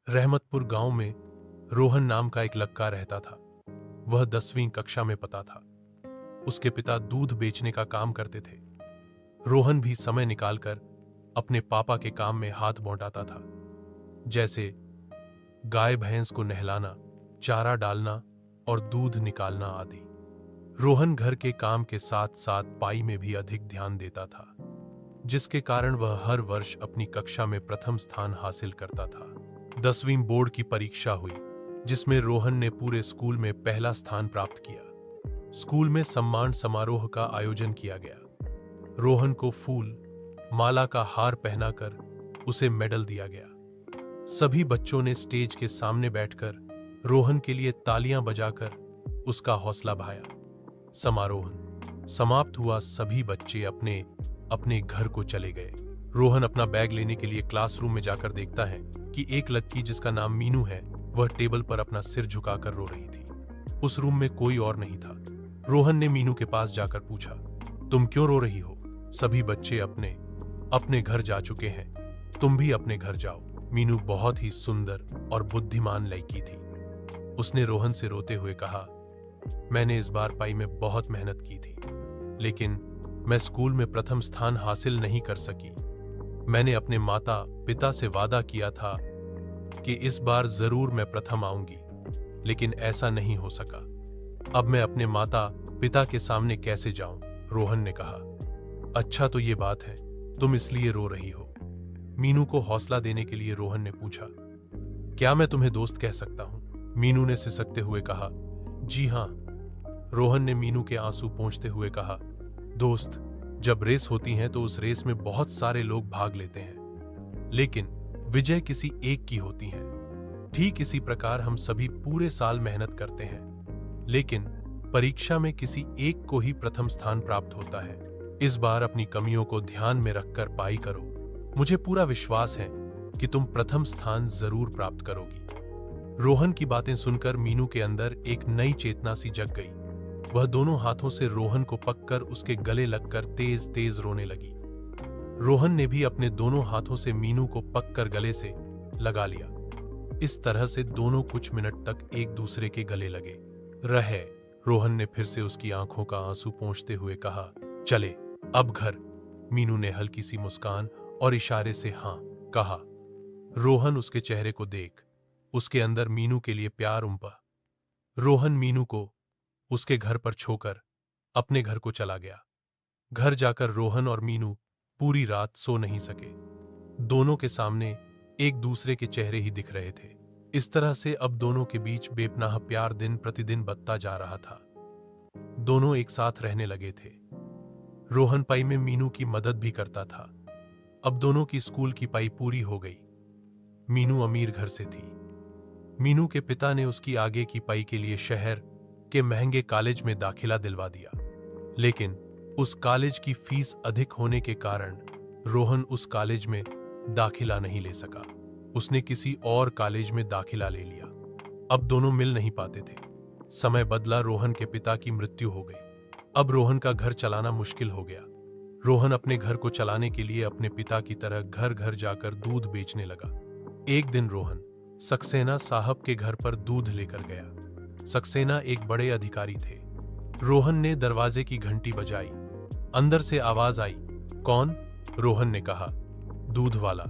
रहमतपुर गांव में रोहन नाम का एक लड़का रहता था। वह 10वीं कक्षा में पढ़ता था। उसके पिता दूध बेचने का काम करते थे। रोहन भी समय निकालकर अपने पापा के काम में हाथ बौटाता था, जैसे गाय भैंस को नहलाना, चारा डालना और दूध निकालना आदि। रोहन घर के काम के साथ साथ पढ़ाई में भी अधिक ध्यान देता था, जिसके कारण वह हर वर्ष अपनी कक्षा में प्रथम स्थान हासिल करता था। 10वीं बोर्ड की परीक्षा हुई, जिसमें रोहन ने पूरे स्कूल में पहला स्थान प्राप्त किया। स्कूल में सम्मान समारोह का आयोजन किया गया। रोहन को फूल माला का हार पहनाकर उसे मेडल दिया गया। सभी बच्चों ने स्टेज के सामने बैठकर रोहन के लिए तालियां बजाकर उसका हौसला बढ़ाया। समारोह समाप्त हुआ, सभी बच्चे अपने अपने घर को चले गए। रोहन अपना बैग लेने के लिए क्लासरूम में जाकर देखता है कि एक लड़की जिसका नाम मीनू है, वह टेबल पर अपना सिर झुकाकर रो रही थी। उस रूम में कोई और नहीं था। रोहन ने मीनू के पास जाकर पूछा, तुम क्यों रो रही हो? सभी बच्चे अपने अपने घर जा चुके हैं, तुम भी अपने घर जाओ। मीनू बहुत ही सुंदर और बुद्धिमान लड़की थी। उसने रोहन से रोते हुए कहा, मैंने इस बार पढ़ाई में बहुत मेहनत की थी, लेकिन मैं स्कूल में प्रथम स्थान हासिल नहीं कर सकी। मैंने अपने माता पिता से वादा किया था कि इस बार जरूर मैं प्रथम आऊंगी, लेकिन ऐसा नहीं हो सका। अब मैं अपने माता पिता के सामने कैसे जाऊं? रोहन ने कहा। अच्छा, तो ये बात है, तुम इसलिए रो रही हो? मीनू को हौसला देने के लिए रोहन ने पूछा, क्या मैं तुम्हें दोस्त कह सकता हूं? मीनू ने सिसकते हुए कहा, जी हां। रोहन ने मीनू के आंसू पोंछते हुए कहा, दोस्त, जब रेस होती है तो उस रेस में बहुत सारे लोग भाग लेते हैं, लेकिन विजय किसी एक की होती है। ठीक इसी प्रकार हम सभी पूरे साल मेहनत करते हैं, लेकिन परीक्षा में किसी एक को ही प्रथम स्थान प्राप्त होता है। इस बार अपनी कमियों को ध्यान में रखकर पढ़ाई करो। मुझे पूरा विश्वास है कि तुम प्रथम स्थान जरूर प्राप्त करोगी। रोहन की बातें सुनकर मीनू के अंदर एक नई चेतना सी जग गई। वह दोनों हाथों से रोहन को पकड़कर उसके गले लगकर तेज तेज रोने लगी। रोहन ने भी अपने दोनों हाथों से मीनू को पकड़कर गले से लगा लिया। इस तरह से दोनों कुछ मिनट तक एक दूसरे के गले लगे रहे। रोहन ने फिर से उसकी आंखों का आंसू पोंछते हुए कहा, चले अब घर। मीनू ने हल्की सी मुस्कान और इशारे से हां कहा। रोहन उसके चेहरे को देख उसके अंदर मीनू के लिए प्यार उमड़ा। रोहन मीनू को उसके घर पर छोड़कर अपने घर को चला गया। घर जाकर रोहन और मीनू पूरी रात सो नहीं सके। दोनों के सामने एक दूसरे के चेहरे ही दिख रहे थे। इस तरह से अब दोनों के बीच बेपनाह प्यार दिन प्रतिदिन बढ़ता जा रहा था। दोनों एक साथ रहने लगे थे। रोहन पढ़ाई में मीनू की मदद भी करता था। अब दोनों की स्कूल की पढ़ाई पूरी हो गई। मीनू अमीर घर से थी। मीनू के पिता ने उसकी आगे की पढ़ाई के लिए शहर के महंगे कॉलेज में दाखिला दिलवा दिया, लेकिन उस कॉलेज की फीस अधिक होने के कारण रोहन उस कॉलेज में दाखिला नहीं ले सका। उसने किसी और कॉलेज में दाखिला ले लिया। अब दोनों मिल नहीं पाते थे। समय बदला, रोहन के पिता की मृत्यु हो गई। अब रोहन का घर चलाना मुश्किल हो गया। रोहन अपने घर को चलाने के लिए अपने पिता की तरह घर घर जाकर दूध बेचने लगा। एक दिन रोहन सक्सेना साहब के घर पर दूध लेकर गया। सक्सेना एक बड़े अधिकारी थे। रोहन ने दरवाजे की घंटी बजाई। अंदर से आवाज आई, कौन? रोहन ने कहा, दूध वाला।